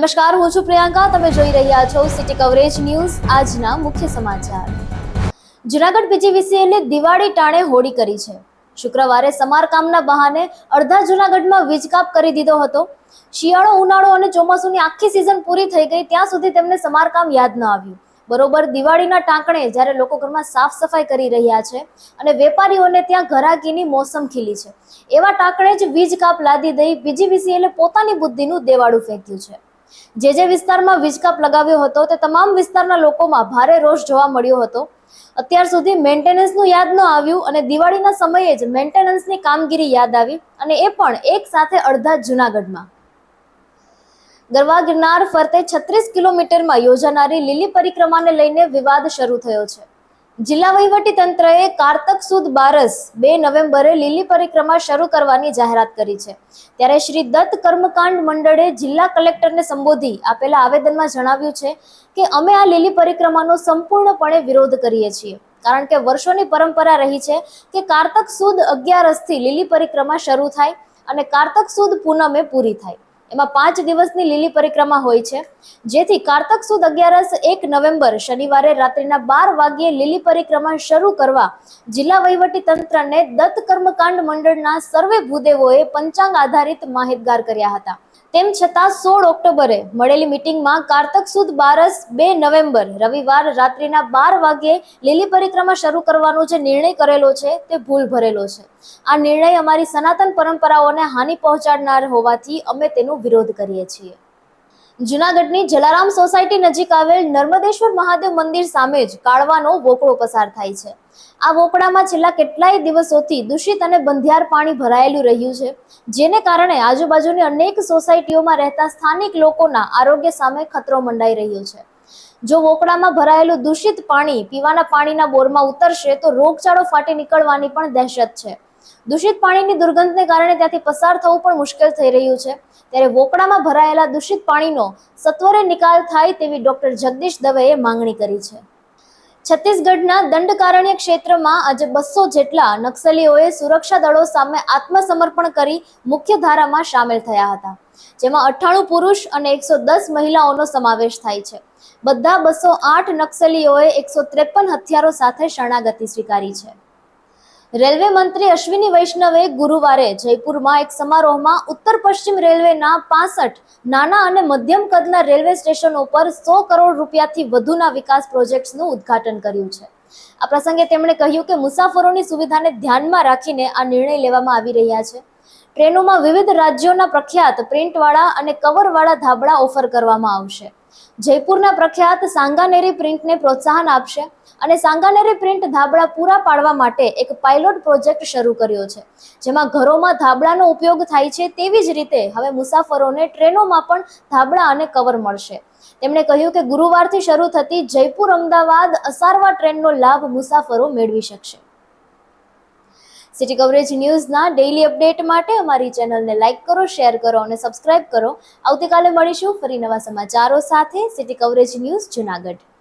નમસ્કાર, હું છું પ્રિયંકા. તમે જોઈ રહ્યા છો સિટી કવરેજ ન્યૂઝ. આજના મુખ્ય સમાચાર. જૂનાગઢ પીજીવીસીએલે દિવાળી ટાણે હોળી કરી છે. શુક્રવારે સમારકામના બહાને અડધા જૂનાગઢમાં વીજકાપ કરી દીધો હતો. શિયાળો, ઉનાળો અને ચોમાસુની આખી સિઝન પૂરી થઈ ગઈ ત્યાં સુધી તેમને સમારકામ યાદ ન આવ્યું. બરોબર દિવાળીના ટાંકણે જ્યારે લોકો ઘરમાં સાફ સફાઈ કરી રહ્યા છે અને વેપારીઓને ત્યાં ઘરાકીની મોસમ ખીલી છે, એવા ટાંકણે જ વીજ કાપ લાદી દઈ પીજીવીસીએલે પોતાની બુદ્ધિનું દેવાળું ફેંક્યું છે. જે વિસ્તારમાં વીજકાપ લગાવ્યો હતો તે તમામ વિસ્તારના લોકોમાં ભારે રોષ જોવા મળ્યો હતો. અત્યાર સુધી મેન્ટેનન્સનું યાદ ન આવ્યું અને દિવાળીના સમયે જ મેન્ટેનન્સની કામગીરી યાદ આવી, અને એ પણ એક સાથે અડધા જૂનાગઢમાં. ગરવા ગિરનાર ફરતે 36 કિલોમીટરમાં યોજાનારી લીલી પરિક્રમાને લઈને વિવાદ શરૂ થયો છે. જિલ્લા વહીવટી તંત્રએ કારતક સુદ બારસ 2 નવેમ્બરે લીલી પરિક્રમા શરૂ કરવાની જાહેરાત કરી છે. ત્યારે શ્રી દત્ત કર્મકાંડ મંડળે જિલ્લા કલેક્ટરને સંબોધી આપેલા આવેદનમાં જણાવ્યું છે કે અમે આ લીલી પરિક્રમાનો સંપૂર્ણપણે વિરોધ કરીએ છીએ, કારણ કે વર્ષોની પરંપરા રહી છે કે કારતક સુદ 11 લીલી પરિક્રમા શરૂ થાય અને કારતક સુદ પૂનમે પૂરી થાય. એમાં 5 દિવસની લીલી પરિક્રમા હોય છે, જેથી કારતક સુદ 11 1 નવેમ્બર શનિવારે રાત્રિના 12 વાગ્યે લીલી પરિક્રમા શરૂ કરવા જિલ્લા વહીવટી તંત્રને દત્ત કર્મકાંડ મંડળના સર્વે ભૂદેવોએ પંચાંગ આધારિત માહિતગાર કર્યા હતા. તેમ છતાં 16 ઓક્ટોબરે મળેલી મીટિંગમાં કારતક સુદ બારસ 2 નવેમ્બર રવિવાર રાત્રિના 12 વાગ્યે લીલી પરિક્રમા શરૂ કરવાનો જે નિર્ણય કરેલો છે તે ભૂલ ભરેલો છે. આ નિર્ણય અમારી સનાતન પરંપરાઓને હાનિ પહોંચાડનાર હોવાથી અમે તેનો વિરોધ કરીએ છીએ. જૂનાગઢની જલારામ સોસાયટી નજીક આવેલ નર્મદેશ્વર મહાદેવ મંદિર સામે જ કાળવાનો વોકળો પસાર થાય છે. આ વોકળામાં છેલ્લા કેટલાય દિવસોથી દૂષિત અને બંધિયાર પાણી ભરાયેલું રહ્યું છે, જેને કારણે આજુબાજુની અનેક સોસાયટીઓમાં રહેતા સ્થાનિક લોકોના આરોગ્ય સામે ખતરો મંડાઈ રહ્યો છે. જો વોકળામાં ભરાયેલું દૂષિત પાણી પીવાના પાણીના બોરમાં ઉતરશે તો રોગચાળો ફાટી નીકળવાની પણ દહેશત છે. દૂષિત પાણીની દુર્ગંધને કારણે ત્યાંથી પસાર થવું પણ મુશ્કેલ થઈ રહ્યું છે. ત્યારે વોકળામાં ભરાયેલા દૂષિત પાણીનો સત્વરે નિકાલ થાય તેવી ડોક્ટર જગદીશ દવેએ માંગણી કરી છે. છત્તીસગઢના દંડકારણ્ય ક્ષેત્રમાં આજે 200 જેટલા નક્સલીઓએ સુરક્ષા દળો સામે આત્મસમર્પણ કરી મુખ્ય ધારામાં સામેલ થયા હતા, જેમાં 98 પુરુષ અને 110 મહિલાઓનો સમાવેશ થાય છે. બધા 208 નક્સલીઓએ 153 હથિયારો સાથે શરણાગતિ સ્વીકારી છે. રેલવે મંત્રી અશ્વિની વૈષ્ણવે ગુરુવારે જયપુરમાં એક સમારોહમાં ઉત્તર પશ્ચિમ રેલવેના 65 નાના અને મધ્યમ કદના રેલવે સ્ટેશનો પર 100 કરોડ રૂપિયાથી વધુના વિકાસ પ્રોજેક્ટ્સનું ઉદ્ઘાટન કર્યું છે. આ પ્રસંગે તેમણે કહ્યું કે મુસાફરોની સુવિધાને ધ્યાનમાં રાખીને આ નિર્ણય લેવામાં આવી રહ્યા છે. ટ્રેનોમાં વિવિધ રાજ્યોના પ્રખ્યાત પ્રિન્ટવાળા અને કવરવાળા ધાબળા ઓફર કરવામાં આવશે. જયપુરના પ્રખ્યાત સાંગાનેરી પ્રિન્ટને પ્રોત્સાહન આપશે અને સાંગાનેરી પ્રિન્ટ ધાબળા પૂરા પાડવા માટે એક પાયલોટ પ્રોજેક્ટ શરૂ કર્યો છે, જેમાં ઘરોમાં ધાબળાનો ઉપયોગ થાય છે તેવી જ રીતે હવે મુસાફરોને ટ્રેનોમાં પણ ધાબળા અને કવર મળશે. તેમણે કહ્યું કે ગુરુવારથી શરૂ થતી જયપુર અમદાવાદ અસારવા ટ્રેનનો લાભ મુસાફરો મેળવી શકશે. સિટી કવરેજ ન્યૂઝના ડેઇલી અપડેટ માટે અમારી ચેનલને લાઇક કરો, શેર કરો અને સબસ્ક્રાઇબ કરો. આવતીકાલે મળીશું ફરી નવા સમાચારો સાથે. City coverage news Junagadh.